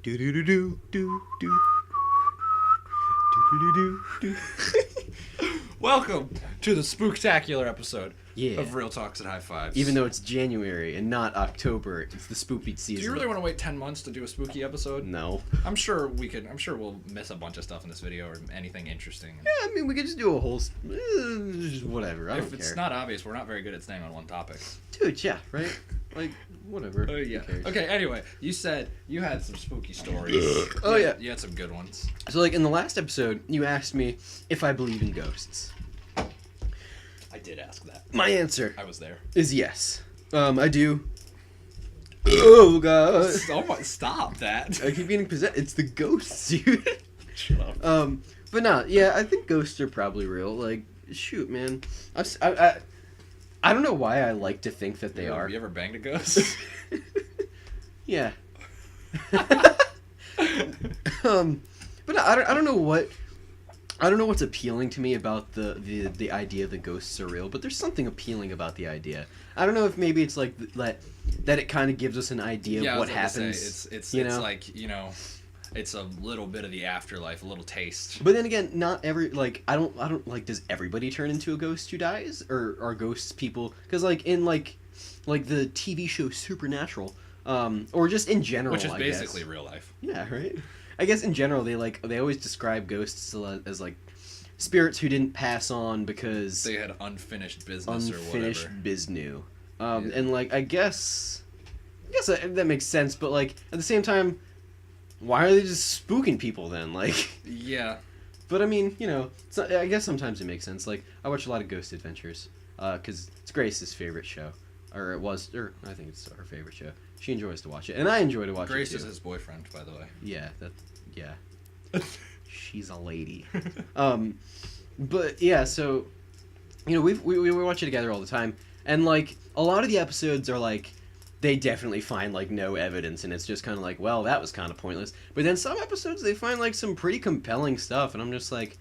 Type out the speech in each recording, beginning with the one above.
Do do do do do do do do do. Welcome to the spooktacular episode Yeah. of Real Talks and High Fives. Even though it's January and not October, it's the spoopy season. Do you really want to wait 10 months to do a spooky episode? No. I'm sure we'll miss a bunch of stuff in this video or anything interesting. Yeah, I mean, we could just do a whole... whatever, I don't If care. it's not obvious, we're not very good at staying on one topic. Dude, yeah, right? Like, whatever. Oh, yeah. Who cares? Okay, anyway, you said you had some spooky stories. Oh, yeah. You had some good ones. So, like, in the last episode, you asked me if I believe in ghosts. I did ask that. My answer I was there. is yes. I do. Oh, God. Oh my, stop that. I keep getting possessed. It's the ghosts, dude. Shut up. But no, yeah, I think ghosts are probably real. Like, shoot, man. I don't know why I like to think that they are. You ever banged a ghost? Yeah. But no, I don't know what's appealing to me about the idea that ghosts are real, but there's something appealing about the idea. I don't know if maybe it's like that it kind of gives us an idea of what happens. It's like, you know, it's a little bit of the afterlife, a little taste. But then again, not every, like, I don't like, does everybody turn into a ghost who dies? Or are ghosts people? Because, like, in, like the TV show Supernatural, or just in general, Which is I basically guess. real life. Yeah, right? I guess in general, they always describe ghosts as, like, spirits who didn't pass on because... They had unfinished business or unfinished whatever. biznew. Yeah. And, like, I guess that makes sense, but, like, at the same time... Why are they just spooking people then? Like, Yeah. but I mean, you know, I guess sometimes it makes sense. Like, I watch a lot of Ghost Adventures, because it's Grace's favorite show, or it was, or I think it's her favorite show. She enjoys to watch it, and I enjoy to watch Grace it is too. his boyfriend, by the way. Yeah. She's a lady. But yeah, so, you know, we watch it together all the time, and like a lot of the episodes are like. They definitely find, like, no evidence, and it's just kind of like, well, that was kind of pointless. But then some episodes, they find, like, some pretty compelling stuff, and I'm just like,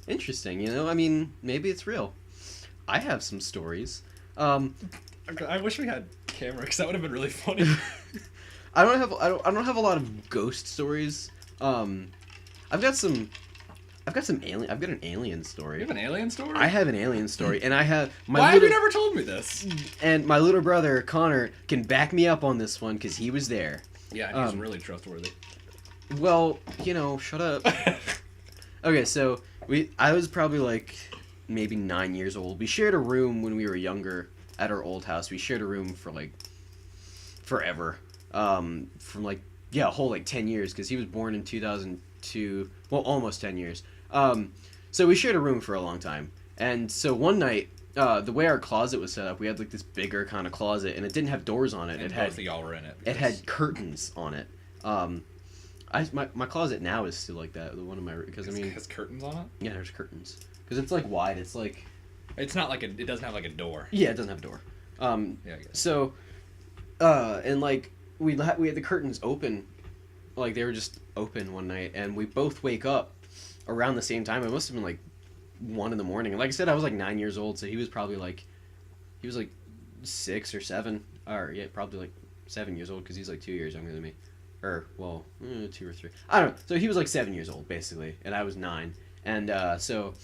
interesting, you know? I mean, maybe it's real. I have some stories. I wish we had camera, because that would have been really funny. I don't have a lot of ghost stories. I've got an alien story. You have an alien story? I have an alien story, and I have Why have you never told me this? And my little brother Connor can back me up on this one because he was there. Yeah, he's really trustworthy. Well, you know, shut up. Okay, so I was probably like maybe 9 years old. We shared a room when we were younger at our old house. We shared a room for like forever, from like a whole like 10 years because he was born in 2002. Well, almost 10 years. So we shared a room for a long time. And so one night, the way our closet was set up, we had like this bigger kind of closet, and it didn't have doors on it. And both of y'all were in it. It had curtains on it. My closet now is still like that. The one of my, because I mean, it has curtains on it. yeah, there's curtains because it's like wide. It's like, It's not like it doesn't have like a door. yeah, it doesn't have a door. Yeah, I guess. So, and like we had the curtains open, like they were just open one night, and we both wake up around the same time. It must have been like 1 in the morning. And like I said, I was like 9 years old, so he was probably like, 6 or 7, or yeah, probably like 7 years old because he's like 2 years younger than me, or well, 2 or 3. I don't know. So he was like 7 years old basically, and I was 9, and so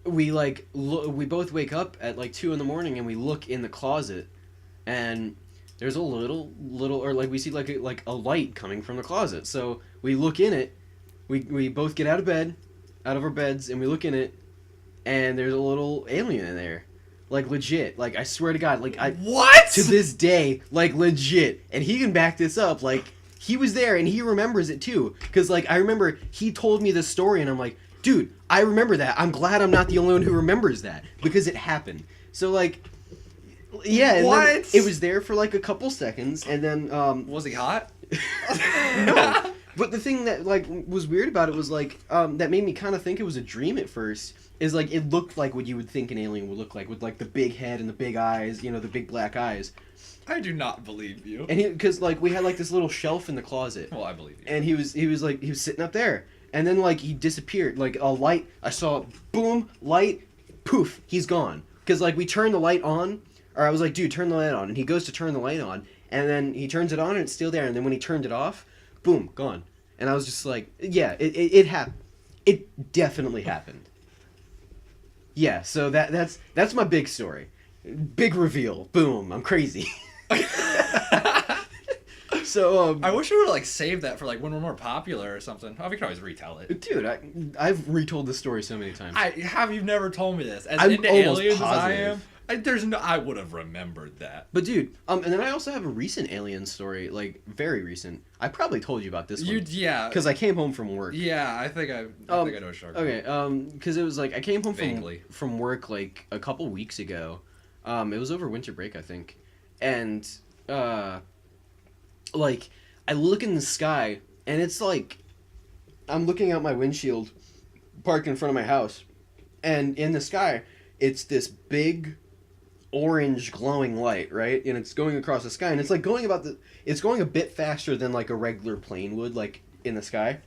we like we both wake up at like 2 in the morning, and we look in the closet, and there's a little, or like we see like a light coming from the closet. So we look in it. We both get out of our beds, and we look in it, and there's a little alien in there. Like, legit. Like, I swear to God. Like, What? To this day, like, legit. And he can back this up. Like, he was there, and he remembers it, too. Because, like, I remember he told me this story, and I'm like, dude, I remember that. I'm glad I'm not the only one who remembers that. Because it happened. So, like, yeah. And What? then it was there for, like, a couple seconds, and then, Was he hot? no. But the thing that, like, was weird about it was, like, that made me kind of think it was a dream at first, is, like, it looked like what you would think an alien would look like, with, like, the big head and the big eyes, you know, the big black eyes. I do not believe you. And because, like, we had, like, this little shelf in the closet. Well, I believe you. And he was sitting up there. And then, like, he disappeared. Like, a light, I saw, boom, light, poof, he's gone. Because, like, we turned the light on, or I was like, dude, turn the light on. And he goes to turn the light on, and then he turns it on, and it's still there. And then when he turned it off, boom, gone. And I was just like, yeah, it happened. It definitely happened. Yeah, so that's my big story. Big reveal. Boom, I'm crazy. So I wish we would like save that for like when we're more popular or something. Oh, we can always retell it. dude, I've retold this story so many times. You've never told me this. As I'm into almost aliens as I positive. am, I would have remembered that. But dude, and then I also have a recent alien story, like very recent. I probably told you about this one. Yeah. Because I came home from work. Yeah, I think I know what you're talking about. Okay, because it was like I came home Vaguely. from work like a couple weeks ago. It was over winter break, I think, and like I look in the sky and it's like I'm looking out my windshield, parked in front of my house, and in the sky it's this big orange glowing light, right? And it's going across the sky, and it's like it's going a bit faster than like a regular plane would, like in the sky.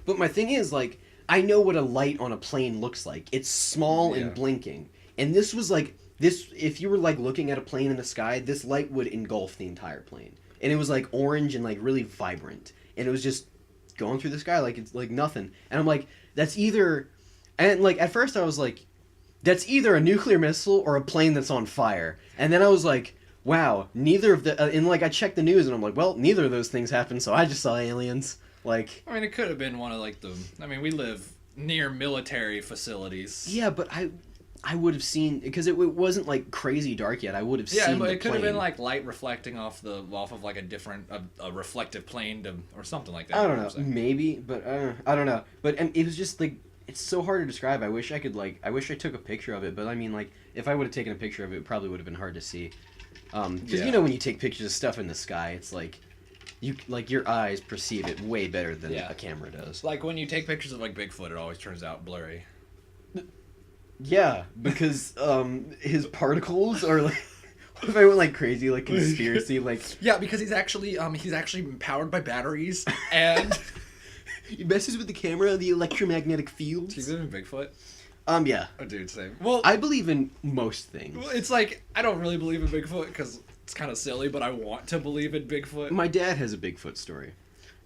But my thing is, like, I know what a light on a plane looks like. It's small and blinking. And this was like if you were like looking at a plane in the sky, this light would engulf the entire plane. And it was like orange and like really vibrant. And it was just going through the sky like it's like nothing. And I'm like, that's either, and like at first I was like, that's either a nuclear missile or a plane that's on fire. And then I was like, wow, neither of the... and, like, I checked the news, and I'm like, well, neither of those things happened, so I just saw aliens. Like... I mean, it could have been one of, like, the... I mean, we live near military facilities. Yeah, but I would have seen... Because it wasn't, like, crazy dark yet. I would have seen the plane. Yeah, but it could have been, like, light reflecting off of like, a different... a reflective plane or something like that. I don't know. Maybe, but I don't know. But and it was just, like... It's so hard to describe. I wish I took a picture of it, but I mean, like, if I would have taken a picture of it, it probably would have been hard to see. Because you know when you take pictures of stuff in the sky, it's like, your eyes perceive it way better than a camera does. Like when you take pictures of like Bigfoot, it always turns out blurry. Yeah, because his particles are like. What if I went like crazy, like conspiracy, like? Yeah, because he's actually powered by batteries and. He messes with the camera, the electromagnetic fields. Do you believe in Bigfoot? Yeah. Oh, dude, same. Well, I believe in most things. Well, it's like, I don't really believe in Bigfoot because it's kind of silly, but I want to believe in Bigfoot. My dad has a Bigfoot story.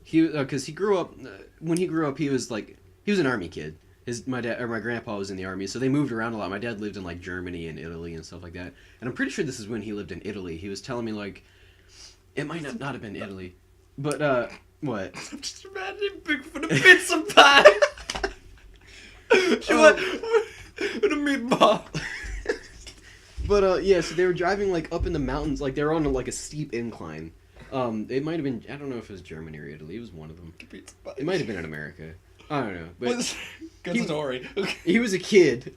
Because he grew up, when he grew up, he was an army kid. My grandpa was in the army, so they moved around a lot. My dad lived in like Germany and Italy and stuff like that. And I'm pretty sure this is when he lived in Italy. He was telling me like, it might not have been Italy, but what? I'm just imagining Bigfoot a pizza pie. She went with a meatball. But yeah, so they were driving like up in the mountains, like they were on like a steep incline. It might have been, I don't know if it was Germany or Italy. It was one of them. It might have been in America. I don't know. But good story. He was a kid.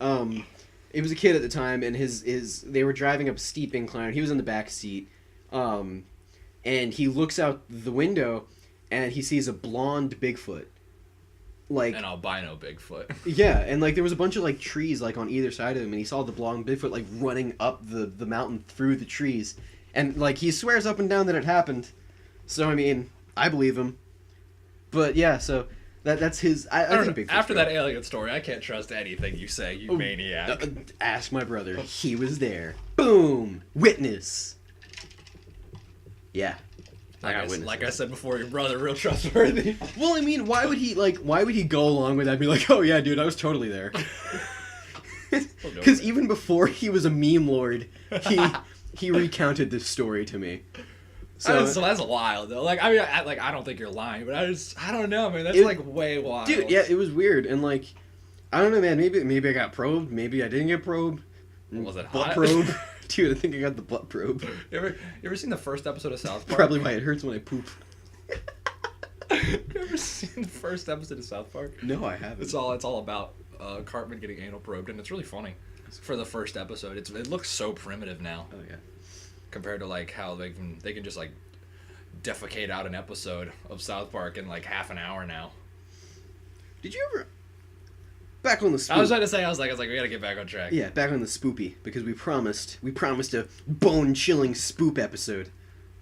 He was a kid at the time, and they were driving up a steep incline. He was in the back seat, and he looks out the window. And he sees a blonde Bigfoot, like an albino Bigfoot. Yeah, and like there was a bunch of like trees like on either side of him, and he saw the blonde Bigfoot like running up the mountain through the trees, and like he swears up and down that it happened. So I mean, I believe him. But yeah, so that's his. I think Bigfoot's after real. that alien story, I can't trust anything you say, you maniac. Ask my brother. He was there. Boom. Witness. Yeah. Like I said before, your brother real trustworthy. Well, I mean, why would he go along with that and be like, oh yeah, dude, I was totally there. Because even before he was a meme lord, he recounted this story to me. So that's wild though. Like I mean, I don't think you're lying, but I don't know, man. That's like way wild. Dude, yeah, it was weird, and like, I don't know, man. Maybe I got probed. Maybe I didn't get probed. Was it butt hot? probe? Dude, I think I got the butt probe. You ever seen the first episode of South Park? Probably why it hurts when I poop. You ever seen the first episode of South Park? No, I haven't. It's all about Cartman getting anal probed, and it's really funny. For the first episode, it looks so primitive now. Oh yeah. Compared to like how they can just like defecate out an episode of South Park in like half an hour now. Did you ever? Back on the spoop. I was like, we gotta get back on track. Yeah, back on the spoopy, because we promised a bone-chilling spoop episode,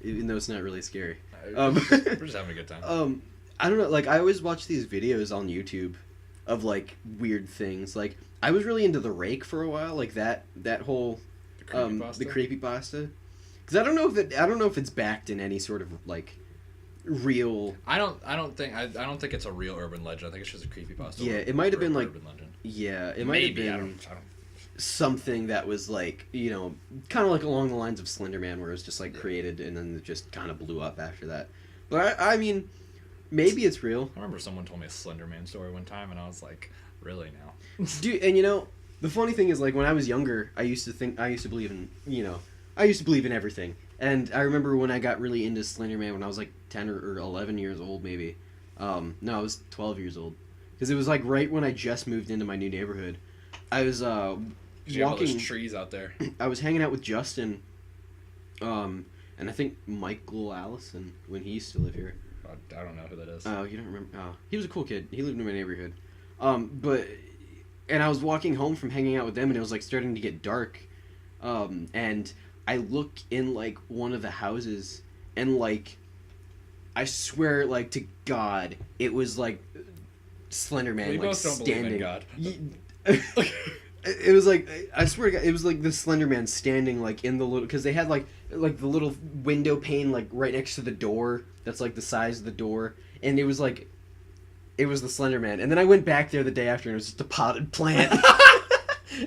even though it's not really scary. We're just having a good time. I don't know, like, I always watch these videos on YouTube of, like, weird things. Like, I was really into The Rake for a while, like, that whole, the creepypasta. Because I don't know if it's backed in any sort of, like, real. I don't think it's a real urban legend. I think it's just a creepypasta. Yeah, it might have been like. Urban legend. Yeah, it might have been I don't. something that was like, kind of like along the lines of Slender Man, where it was just like created and then it just kind of blew up after that. But I mean, maybe it's real. I remember someone told me a Slender Man story one time, and I was like, really now? Dude, and the funny thing is, like, when I was younger, I used to believe in everything. And I remember when I got really into Slender Man when I was like 10 or 11 years old, maybe. No, I was 12 years old. Because it was like right when I just moved into my new neighborhood. I was walking. Those trees out there. I was hanging out with Justin, and I think Michael Allison when he used to live here. I don't know who that is. Oh, you don't remember? Oh, he was a cool kid. He lived in my neighborhood. And I was walking home from hanging out with them, and it was like starting to get dark. And I look in like one of the houses, and like, I swear, like to God, it was like Slender Man, we like both don't standing. believe in God. It was like, I swear to God, it was like the Slender Man standing like in the little, because they had like the little window pane like right next to the door that's like the size of the door, and it was the Slender Man. And then I went back there the day after, and it was just a potted plant.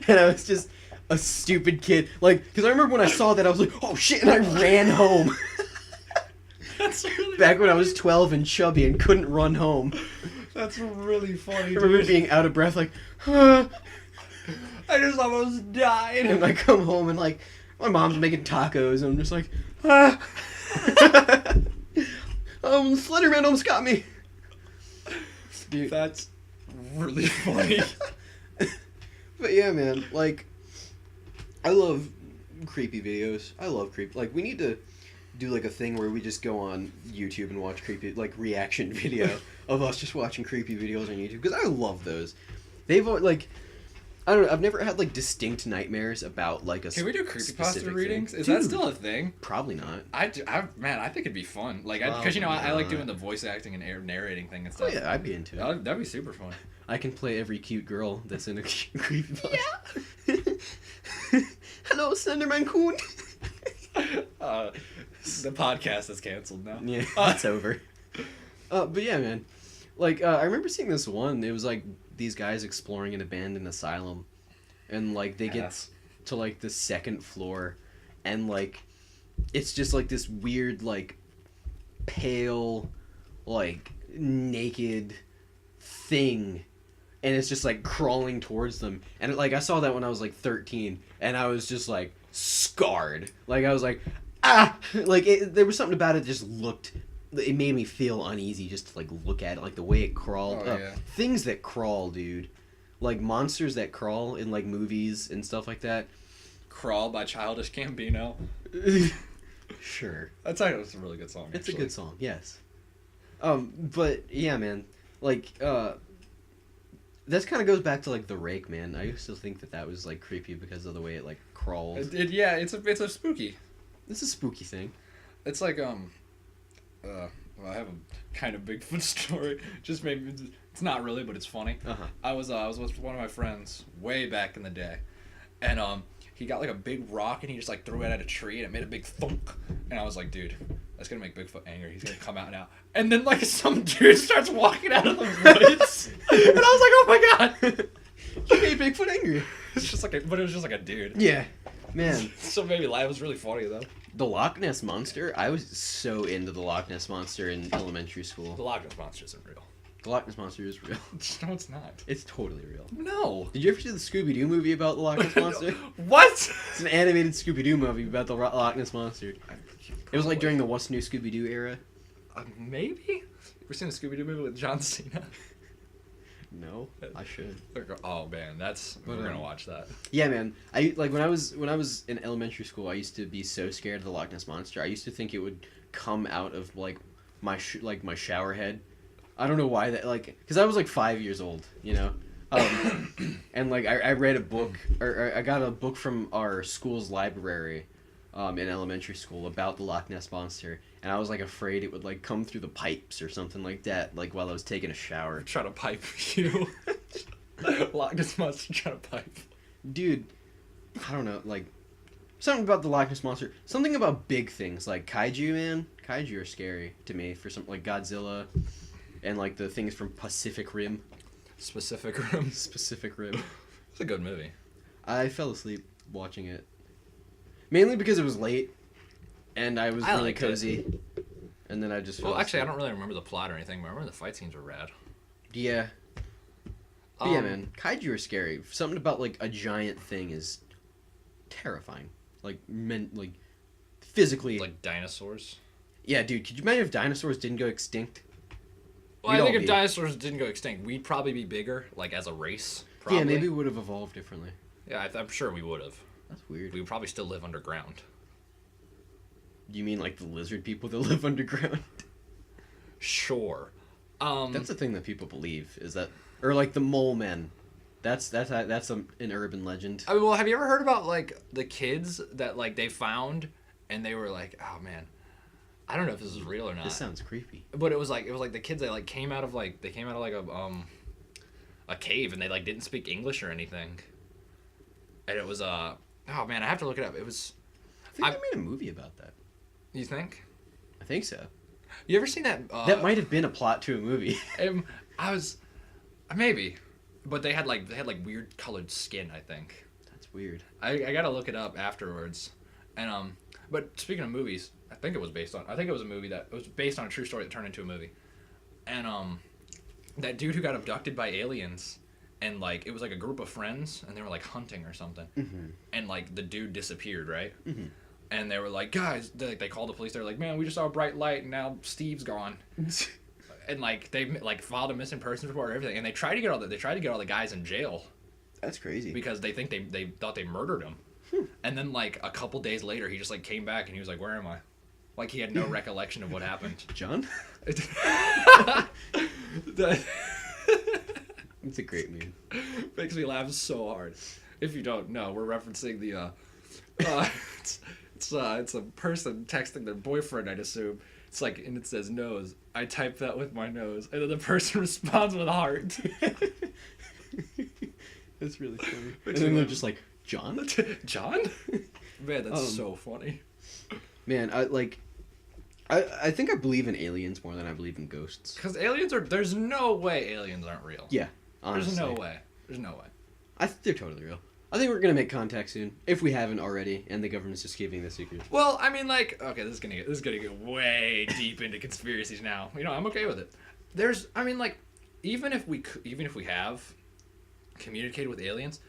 And I was just a stupid kid, like, because I remember when I saw that I was like, oh shit, and I ran home. That's really back when I was 12 and chubby and couldn't run home. That's really funny. I remember being out of breath, like, huh. I just almost died. And I come home and like my mom's making tacos, and I'm just like, ah. Slender Man almost got me. Dude, that's really funny. But yeah, man, like, I love creepy videos. Like, we need to do like a thing where we just go on YouTube and watch creepy, like, reaction video of us just watching creepy videos on YouTube, because I love those. They've like, I don't know, I've never had like distinct nightmares about like a. Can we do creepypasta readings? Is Dude, that still a thing? Probably not. Man, I think it'd be fun. Like, because I like doing the voice acting and narrating thing and stuff. Oh yeah, I'd be into it. That'd be super fun. I can play every cute girl that's in a creepypasta. Yeah. Hello, Slenderman Coon. The podcast is canceled now. Yeah, it's over. But yeah, man. Like, I remember seeing this one. It was like these guys exploring an abandoned asylum, and like they get to like the second floor, and like it's just like this weird, like, pale, like, naked thing, and it's just like crawling towards them. And like I saw that when I was like 13, and I was just like scarred. Like, I was like, ah, like there was something about it that just looked. It made me feel uneasy just to like look at it, like the way it crawled. Oh, yeah. Things that crawl, dude. Like monsters that crawl in like movies and stuff like that. Crawl by Childish Gambino. Sure. That's a really good song. It's a good song, yes. But yeah, man. Like, that kind of goes back to like The Rake, man. I used to think that was like creepy because of the way it like crawled. Yeah, it's a spooky. It's a spooky thing. It's like well, I have a kind of Bigfoot story. Just maybe it's not really, but it's funny. Uh-huh. I was with one of my friends way back in the day, and he got like a big rock and he just like threw it at a tree and it made a big thunk. And I was like, dude, that's gonna make Bigfoot angry. He's gonna come out now. And then like some dude starts walking out of the woods, and I was like, oh my god, You made Bigfoot angry. but it was just like a dude. Yeah, man. So maybe it was really funny though. The Loch Ness Monster, I was so into the Loch Ness Monster in elementary school. The Loch Ness Monster isn't real. The Loch Ness Monster is real. No, it's not. It's totally real. No. Did you ever see the Scooby-Doo movie about the Loch Ness Monster? What? It's an animated Scooby-Doo movie about the Loch Ness Monster. It was like during the What's New Scooby-Doo era. Maybe? You ever seen a Scooby-Doo movie with John Cena? No, I should. Oh man, we're gonna watch that. Yeah, man. I like when I was in elementary school, I used to be so scared of the Loch Ness Monster. I used to think it would come out of like my shower head. I don't know why that, like, because I was like 5 years old, you know. And like I read a book, or I got a book from our school's library, in elementary school about the Loch Ness Monster, and I was like afraid it would like come through the pipes or something like that, like while I was taking a shower. Try to pipe you. Loch Ness Monster trying to pipe. Dude, I don't know, like something about the Loch Ness Monster, something about big things like kaiju, man. Kaiju are scary to me for some like Godzilla, and like the things from Pacific Rim. Specific Rim. Pacific Rim. It's a good movie. I fell asleep watching it, mainly because it was late, and I was really liked cozy. And then I just fell Actually, I asleep. don't really remember the plot or anything, but I remember the fight scenes were rad. Yeah. But yeah, man, kaiju are scary. Something about like a giant thing is terrifying. Like physically. Like dinosaurs. Yeah, dude. Could you imagine if dinosaurs didn't go extinct? Well, We'd I think all if be- dinosaurs didn't go extinct, we'd probably be bigger, like as a race. Probably. Yeah, maybe we would have evolved differently. Yeah, I'm sure we would have. That's weird. We would probably still live underground. You mean like the lizard people that live underground? Sure. That's the thing that people believe is that, or like the mole men. That's an urban legend. I mean, well, have you ever heard about like the kids that like they found and they were like, oh man, I don't know if this is real or not. This sounds creepy. But it was like the kids that like came out of like a cave and they like didn't speak English or anything. And it was oh man, I have to look it up. It was. I think they made a movie about that. You think? I think so. You ever seen that? That might have been a plot to a movie. I was, maybe, but they had like weird colored skin. I think. That's weird. I gotta look it up afterwards, and but speaking of movies, I think it was a movie that was based on a true story that turned into a movie, and that dude who got abducted by aliens, and like it was like a group of friends and they were like hunting or something, and like the dude disappeared, right? And they were like, guys, they called the police. They were like, man, we just saw a bright light and now Steve's gone. And like they like filed a missing persons report and everything, and they tried to get all the guys in jail. That's crazy. Because they think they thought they murdered him. And then like a couple days later, he just like came back and he was like, where am I? Like he had no recollection of what happened. John? It's a great meme. Makes me laugh so hard. If you don't know, we're referencing the it's a person texting their boyfriend, I'd assume. It's like, and it says nose. I type that with my nose, and then the person responds with a heart. That's really funny. And then they're just like, John? John? Man, that's so funny. Man, I think I believe in aliens more than I believe in ghosts. Because there's no way aliens aren't real. Yeah, honestly. There's no way. They're totally real. I think we're gonna make contact soon, if we haven't already, and the government's just keeping the secret. Well, I mean, like, okay, this is gonna get way deep into conspiracies now. You know, I'm okay with it. Even if we have communicated with aliens,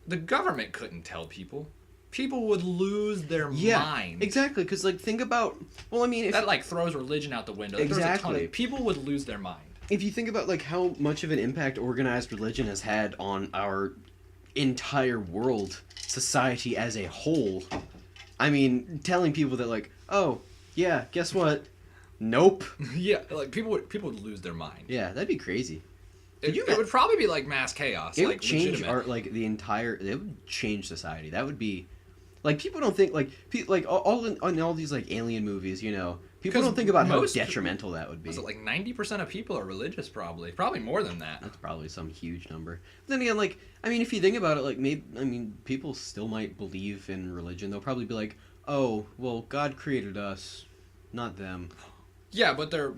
the government couldn't tell people. People would lose their mind. Exactly. Because think about. Well, I mean, if, that throws religion out the window. Exactly. People would lose their mind. If you think about how much of an impact organized religion has had on our entire world, society as a whole, I mean, telling people that oh yeah, guess what? Nope. Yeah, people would lose their mind. Yeah, that'd be crazy. It would probably be like mass chaos. It would change legitimate. the entire. It would change society. That would be, people don't think all these alien movies. People don't think about how detrimental that would be. Was it 90% of people are religious? Probably more than that. That's probably some huge number. But then again, if you think about it, people still might believe in religion. They'll probably be like, oh, well, God created us, not them. Yeah, but they're I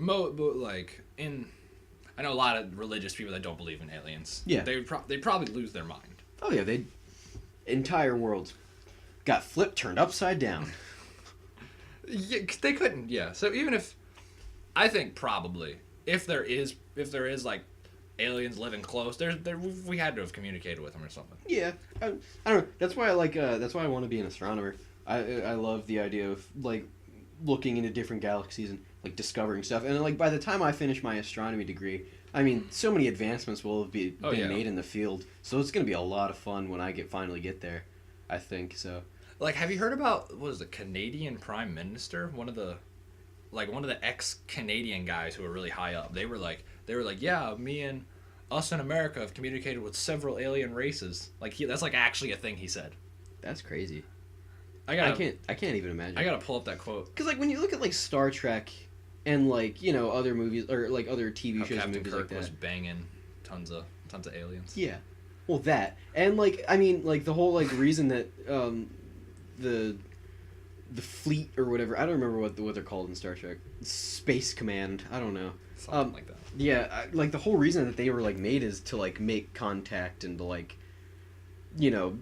know a lot of religious people that don't believe in aliens. Yeah. They'd probably lose their mind. Oh yeah, entire world got flipped, turned upside down. Yeah, they couldn't. Yeah. So even if, I think probably if there is aliens living close, we had to have communicated with them or something. Yeah, I don't know. That's why I want to be an astronomer. I love the idea of looking into different galaxies and discovering stuff. And by the time I finish my astronomy degree, I mean, so many advancements will have been made in the field. So it's gonna be a lot of fun when I finally get there. I think so. Have you heard about what was the Canadian Prime Minister? One of the ex-Canadian guys who were really high up. They were like, yeah, me and us in America have communicated with several alien races. That's actually a thing he said. That's crazy. I can't even imagine. I gotta pull up that quote. Because when you look at Star Trek and other movies or other TV shows and movies Kirk like that, was banging tons of aliens. Yeah, well that and the whole reason that the the fleet or whatever. I don't remember what they're called in Star Trek. Space Command. I don't know. Something like that. Yeah, like the whole reason that they were like made is to like make contact and to like, you know,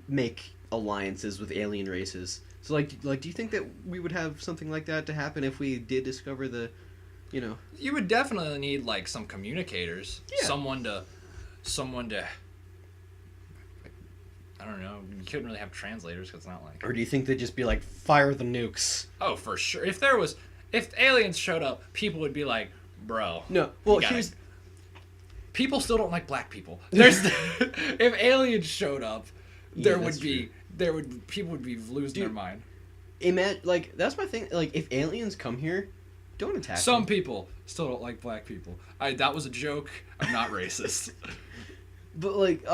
make alliances with alien races. So like do you think that we would have something like that to happen if we did discover the, you know? You would definitely need like some communicators. Yeah. Someone to. I don't know. You couldn't really have translators because it's not like. Or do you think they'd just be like, fire the nukes? Oh, for sure. If aliens showed up, people would be like, bro. No. Well, People still don't like black people. If aliens showed up, people would be losing their mind. Like that's my thing. Like if aliens come here, don't attack Some them. people still don't like black people. That was a joke. I'm not racist. But like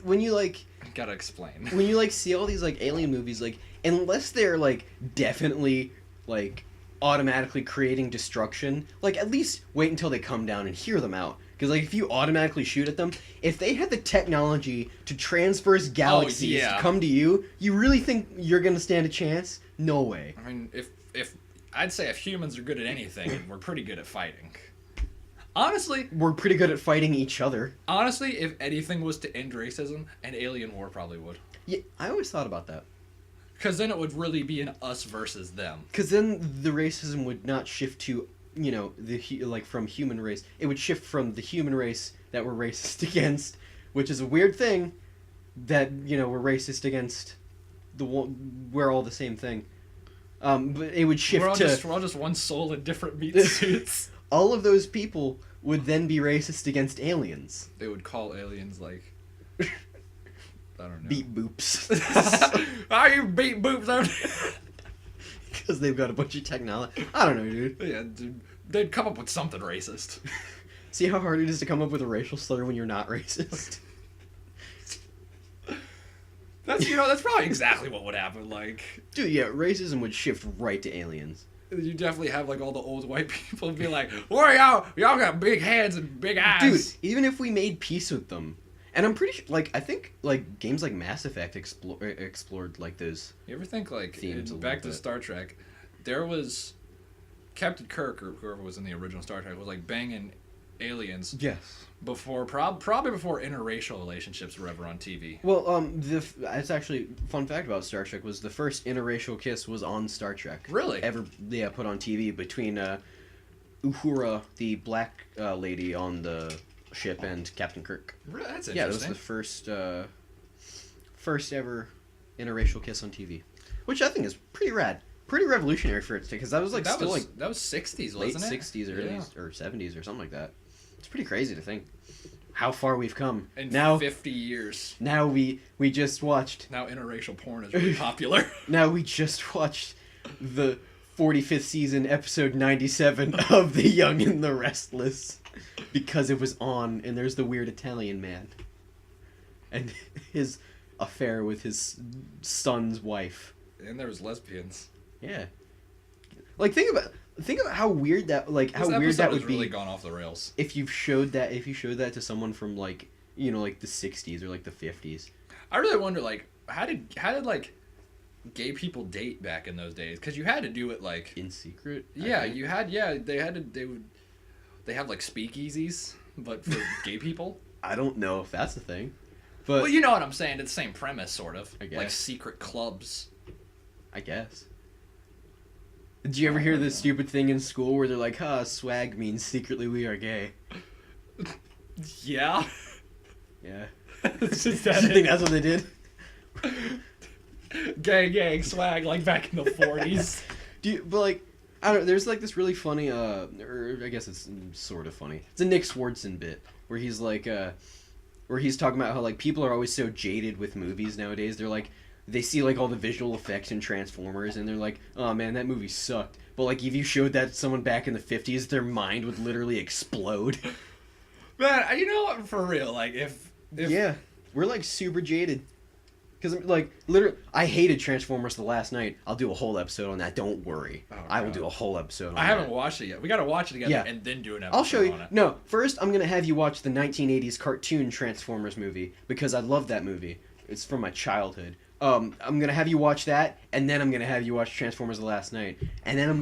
when you like gotta explain. When you like see all these like alien movies, like unless they're like definitely like automatically creating destruction, like at least wait until they come down and hear them out. Because like if you automatically shoot at them, if they had the technology to transverse galaxies to come to you, you really think you're gonna stand a chance? No way. I mean, if I'd say if humans are good at anything, we're pretty good at fighting. Honestly, we're pretty good at fighting each other. Honestly, if anything was to end racism, an alien war probably would. Yeah, I always thought about that. Because then it would really be an us versus them. Because then the racism would not shift to, you know, from human race. It would shift from the human race that we're racist against, which is a weird thing, that, you know, we're racist against we're all the same thing. But it would shift we're all just one soul in different meat suits. All of those people would then be racist against aliens. They would call aliens like, I don't know, beat boops. Are you beat boops? Because they've got a bunch of technology. I don't know, dude. Yeah, dude. They'd come up with something racist. See how hard it is to come up with a racial slur when you're not racist? That's probably exactly what would happen. Like, dude, yeah, racism would shift right to aliens. You definitely have like all the old white people be like, "Where y'all got big heads and big eyes." Dude, even if we made peace with them, and I'm pretty sure, like, I think like games like Mass Effect explored like those. You ever think like themes back to Star Trek, there was Captain Kirk or whoever was in the original Star Trek was like banging aliens. Yes. Before probably before interracial relationships were ever on TV. Well, it's actually fun fact about Star Trek was the first interracial kiss was on Star Trek. Really? Put on TV between Uhura, the black lady on the ship, and Captain Kirk. Really? That's interesting. Yeah, that was the first ever interracial kiss on TV, which I think is pretty rad. Pretty revolutionary for its because that was like that still was 60s, late wasn't it? 60s, early or 70s or something like that. It's pretty crazy to think how far we've come. In now 50 years. Now we just watched. Now interracial porn is really popular. Now we just watched the 45th season, episode 97 of The Young and the Restless because it was on, and there's the weird Italian man and his affair with his son's wife. And there was lesbians. Yeah. Like think about how weird that how weird that would be. Really gone off the rails. If you showed that to someone from like, you know, like the 60s or like the 50s. I really wonder like how did like gay people date back in those days? Cuz you had to do it like in secret. Yeah, they have like speakeasies but for gay people. I don't know if that's a thing. But well, you know what I'm saying, it's the same premise sort of. I guess. Like secret clubs. I guess. Did you ever hear this stupid thing in school where they're like, swag means secretly we are gay? Yeah. Yeah. Do you think that's what they did? Gang, swag, like back in the 40s. But like, I don't know, there's like this really funny, or I guess it's sort of funny. It's a Nick Swardson bit where he's like, where he's talking about how like people are always so jaded with movies nowadays. They're like, they see like all the visual effects in Transformers and they're like, oh man, that movie sucked. But like if you showed that to someone back in the 50s, their mind would literally explode. Man, you know what, for real, like if yeah, we're like super jaded. Because like literally, I hated Transformers the last night. I'll do a whole episode on that. Don't worry, I will do a whole episode on that. I haven't watched it yet. We got to watch it together and then do an episode. I'll show you. On it. No, first I'm gonna have you watch the 1980s cartoon Transformers movie because I love that movie. It's from my childhood. I'm gonna have you watch that, and then I'm gonna have you watch Transformers: The Last Night, and then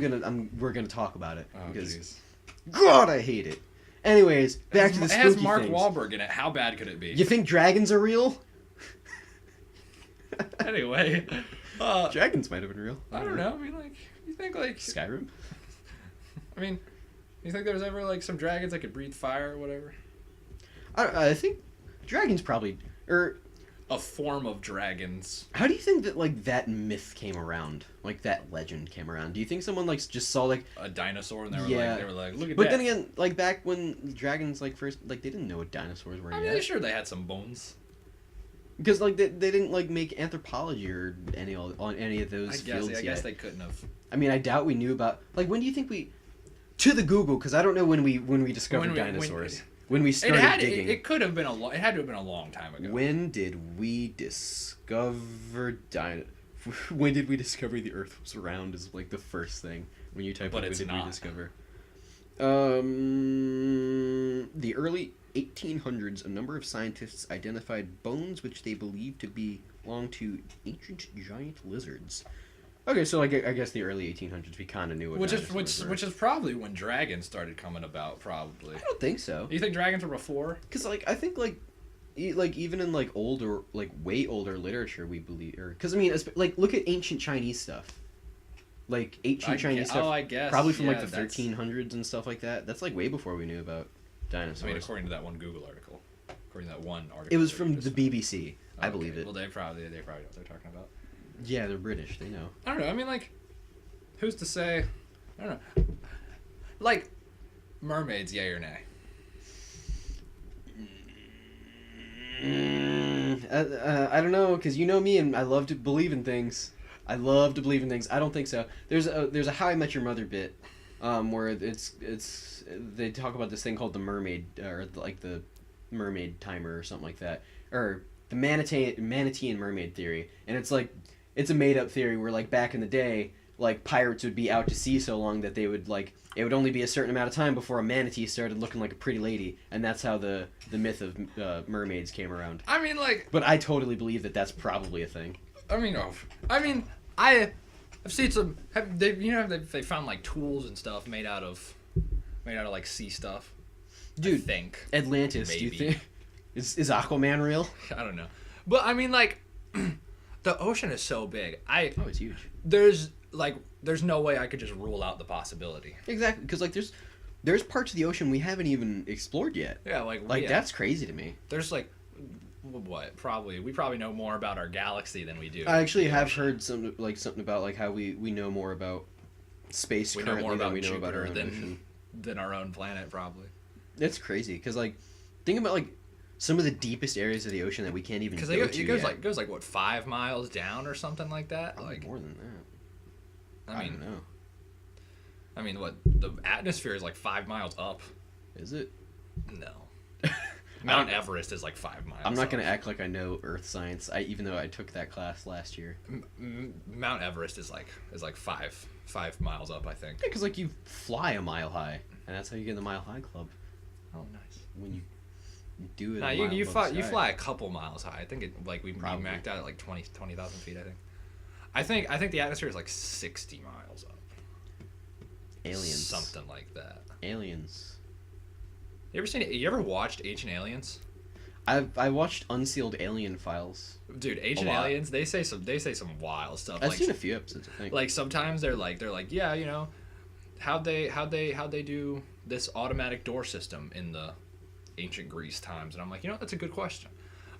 we're gonna talk about it Oh, because jeez. God, I hate it. Anyways, back to the It spooky has Mark things. Wahlberg in it. How bad could it be? You think dragons are real? Anyway, Dragons might have been real. I don't know. I mean, like, you think like Skyrim. I mean, you think there was ever like some dragons that could breathe fire or whatever? I think dragons probably. Or A form of dragons. how do you think that like that myth came around? Like that legend came around? Do you think someone like just saw like? A dinosaur, and Yeah. they were like, look at But that. then again, like back when dragons like first like they didn't know what dinosaurs were I mean, yet. sure they had some bones. Because like they didn't like make anthropology or on any of those fields I yet. guess they couldn't have. I mean, I doubt we knew about like when do you think we to the Google because I don't know when we discovered When we- dinosaurs. When we started digging. It could have been it had to have been a long time ago. When did we discover When did we discover the Earth was round? Is like the first thing when you type But in it's when did not. we discover. The early 1800s, a number of scientists identified bones which they believed to belong to ancient giant lizards. Okay, so like I guess the early 1800s, we kind of knew what dinosaurs were. which is probably when dragons started coming about. Probably. I don't think so. You think dragons were before? Because like I think like even in like older like way older literature we believe or because I mean like look at ancient Chinese stuff. Like ancient Chinese stuff. Oh, I guess. Probably from yeah, like the that's- 1300s and stuff like that. That's like way before we knew about I dinosaurs. mean, according to that one Google article. According to that one article. It was that from you the just- BBC. I Okay, believe it. Well, they probably know what they're talking about. Yeah, they're British. They know. I don't know. I mean, like, who's to say? I don't know. Like, mermaids, yay or nay? I don't know, because you know me, and I love to believe in things. I love to believe in things. I don't think so. There's a How I Met Your Mother bit, where it's they talk about this thing called the mermaid or like the mermaid timer or something like that, or the manatee and mermaid theory, and it's like it's a made up theory where like back in the day, like pirates would be out to sea so long that they would like it would only be a certain amount of time before a manatee started looking like a pretty lady, and that's how the myth of mermaids came around. I mean, like, But I totally believe that that's probably a thing. I've seen some. They found like tools and stuff made out of like sea stuff. Dude, I think Atlantis, do you Maybe. think is Aquaman real? I don't know, but I mean, like, the ocean is so big. Oh, it's huge. There's no way I could just rule out the possibility. Exactly, because like there's parts of the ocean we haven't even explored yet. Yeah, Like that's crazy to me. There's like, what? We probably know more about our galaxy than we do. I actually the have ocean. heard something about like how we know more about space We know currently more than about we know about our Jupiter own ocean. than our own planet, probably. That's crazy, because like think about like some of the deepest areas of the ocean that we can't even Because go to it goes yet. like what 5 miles down or something like that. Probably Like more than that. I don't mean, know. what the atmosphere is like 5 miles up. Is it? No, Mount Everest is like 5 miles. I'm not gonna up. act like I know Earth science. Even though I took that class last year. Mount Everest is like 5 miles up, I think. Yeah, because like you fly a mile high, and that's how you get in the Mile High Club. Oh, nice. When you do it. Nah, a mile you above fly the you sky. fly a couple miles high. I think it like we Probably. maxed out at like 20,000 feet. I think the atmosphere is like 60 miles up. Aliens. Something like that. Aliens. You ever watched Ancient Aliens? I watched Unsealed Alien Files. Dude, Ancient lot. Aliens, they say some wild stuff. I've like, seen a few episodes. I think. like sometimes they're like, yeah, you know, how'd they do this automatic door system in the ancient Greece times? And I'm like, you know, that's a good question.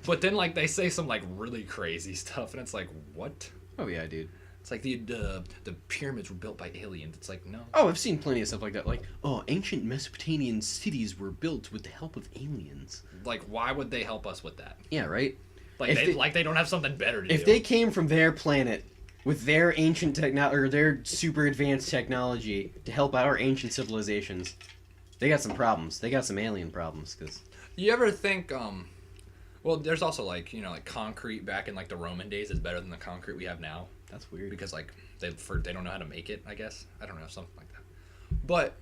But then like they say some like really crazy stuff, and it's like, what? Oh yeah, dude. It's like the pyramids were built by aliens. It's like, no. Oh, I've seen plenty of stuff like that. Like, oh, ancient Mesopotamian cities were built with the help of aliens. Like, why would they help us with that? Yeah, right. Like If they don't have something better to do. If they came from their planet with their ancient technology or their super advanced technology to help our ancient civilizations, they got some problems. They got some alien problems. Cause You ever think well, there's also like, you know, like concrete back in like the Roman days is better than the concrete we have now that's weird. because like they don't know how to make it, I guess. I don't know, something like that. But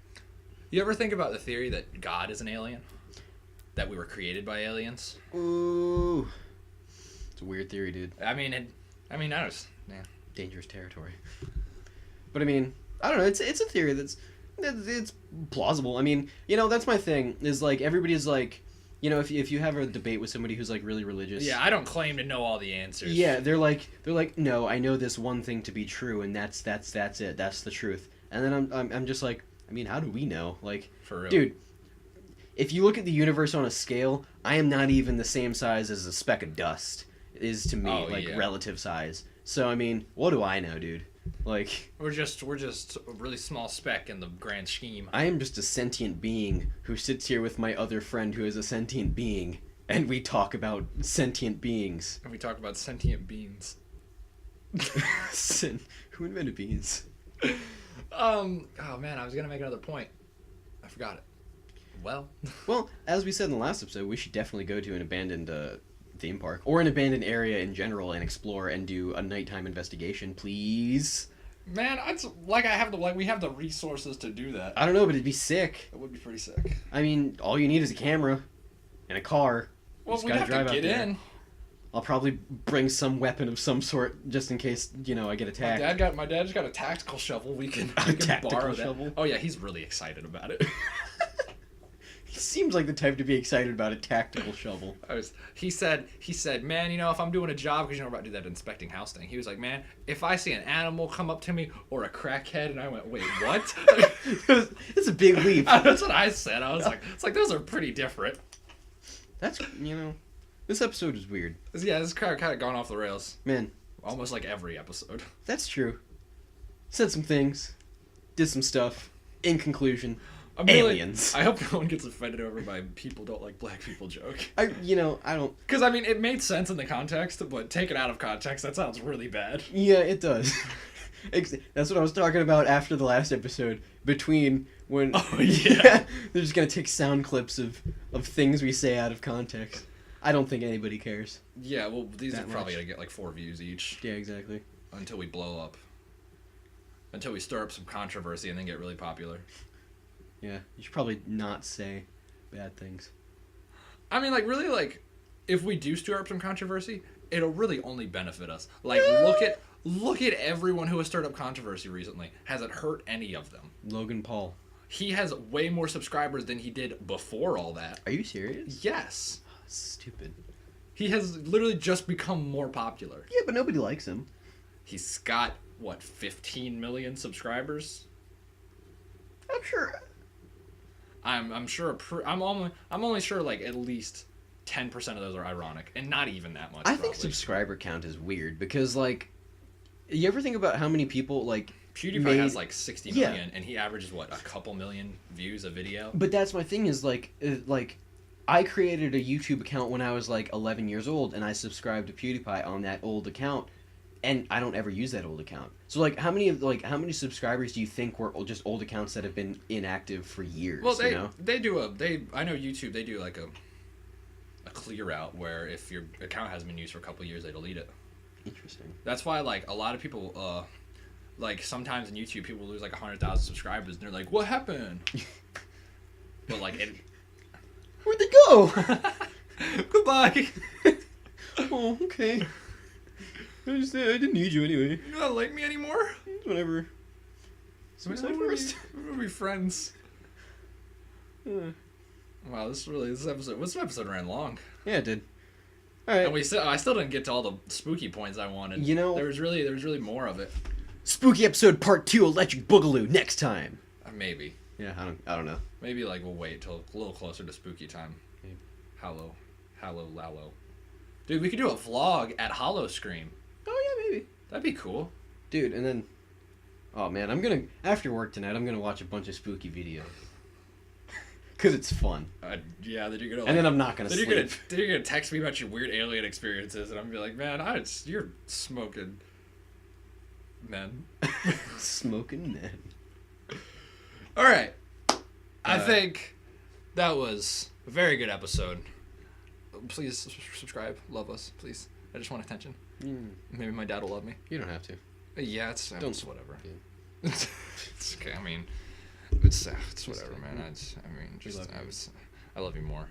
you ever think about the theory that God is an alien? That we were created by aliens? Ooh, it's a weird theory, dude. I mean, I mean, I was, yeah. Dangerous territory. But I mean, I don't know. It's a theory it's plausible. I mean, that's my thing. Is like everybody's like, if you have a debate with somebody who's like really religious. Yeah, I don't claim to know all the answers. Yeah, they're like, no, I know this one thing to be true, and that's it. That's the truth. And then I'm just like, I mean, how do we know? Like, for real, dude. If you look at the universe on a scale, I am not even the same size as a speck of dust is to me, relative size. So I mean, what do I know, dude? Like, we're just a really small speck in the grand scheme. I am just a sentient being who sits here with my other friend who is a sentient being, and we talk about sentient beings. And we talk about sentient beings. Who invented beans? Oh man, I was gonna make another point. I forgot it. Well, as we said in the last episode, we should definitely go to an abandoned theme park or an abandoned area in general and explore and do a nighttime investigation, please. Man, we have the resources to do that. I don't know, but it'd be sick. It would be pretty sick. I mean, all you need is a camera and a car. Well, we have to get in. I'll probably bring some weapon of some sort just in case, I get attacked. My dad's got a tactical shovel. We can borrow that. Shovel? Oh yeah, he's really excited about it. He seems like the type to be excited about a tactical shovel. He said, man, if I'm doing a job, because we're about to do that inspecting house thing. He was like, man, if I see an animal come up to me or a crackhead, and I went, wait, what? It's a big leap. That's what I said. I was like, it's like those are pretty different. That's this episode is weird. Yeah, this kind of gone off the rails. Man, almost like every episode. That's true. Said some things, did some stuff. In conclusion. Aliens. I hope no one gets offended over my people don't like black people joke. I don't... Because, I mean, it made sense in the context, but taken out of context, that sounds really bad. Yeah, it does. That's what I was talking about after the last episode. Between when... Oh, yeah. They're just going to take sound clips of things we say out of context. I don't think anybody cares. Yeah, well, these are probably going to get like 4 views each. Yeah, exactly. Until we blow up. Until we stir up some controversy and then get really popular. Yeah, you should probably not say bad things. I mean, really, if we do stir up some controversy, it'll really only benefit us. Look at everyone who has stirred up controversy recently. Has it hurt any of them? Logan Paul. He has way more subscribers than he did before all that. Are you serious? Yes. Oh, stupid. He has literally just become more popular. Yeah, but nobody likes him. He's got, 15 million subscribers? I'm sure... I'm sure. I'm only sure at least 10% of those are ironic, and not even that much. I think subscriber count is weird because you ever think about how many people PewDiePie has 60 million, and he averages a couple million views a video. But that's my thing is I created a YouTube account when I was 11 years old, and I subscribed to PewDiePie on that old account. And I don't ever use that old account. So how many subscribers do you think were just old accounts that have been inactive for years? Well, I know YouTube, they do a clear out where if your account hasn't been used for a couple of years, they delete it. Interesting. That's why a lot of people sometimes in YouTube people lose 100,000 subscribers and they're like, what happened? But where'd they go? Goodbye. Oh, okay. I didn't need you anyway. You don't like me anymore? Whatever. Suicide first. We'll be friends. Wow, this episode ran long. Yeah, it did. All right. And I still didn't get to all the spooky points I wanted. There was really more of it. Spooky episode part 2, Electric Boogaloo, next time. Maybe. Yeah, I don't know. Maybe we'll wait till a little closer to spooky time. Maybe. Hallow Lallow. Dude, we could do a vlog at Hollow Scream. Oh yeah, maybe. That'd be cool. Dude, and then... Oh man, after work tonight, I'm gonna watch a bunch of spooky videos. Because it's fun. Yeah, then you're gonna... and then I'm not gonna sleep. Then you're gonna text me about your weird alien experiences, and I'm gonna be like, man, you're smoking men. Smoking men. Alright. I think that was a very good episode. Please subscribe. Love us, please. I just want attention. Maybe my dad will love me. You don't have to. Yeah, it's whatever. Yeah. It's okay. I mean, it's whatever, man. I love you more.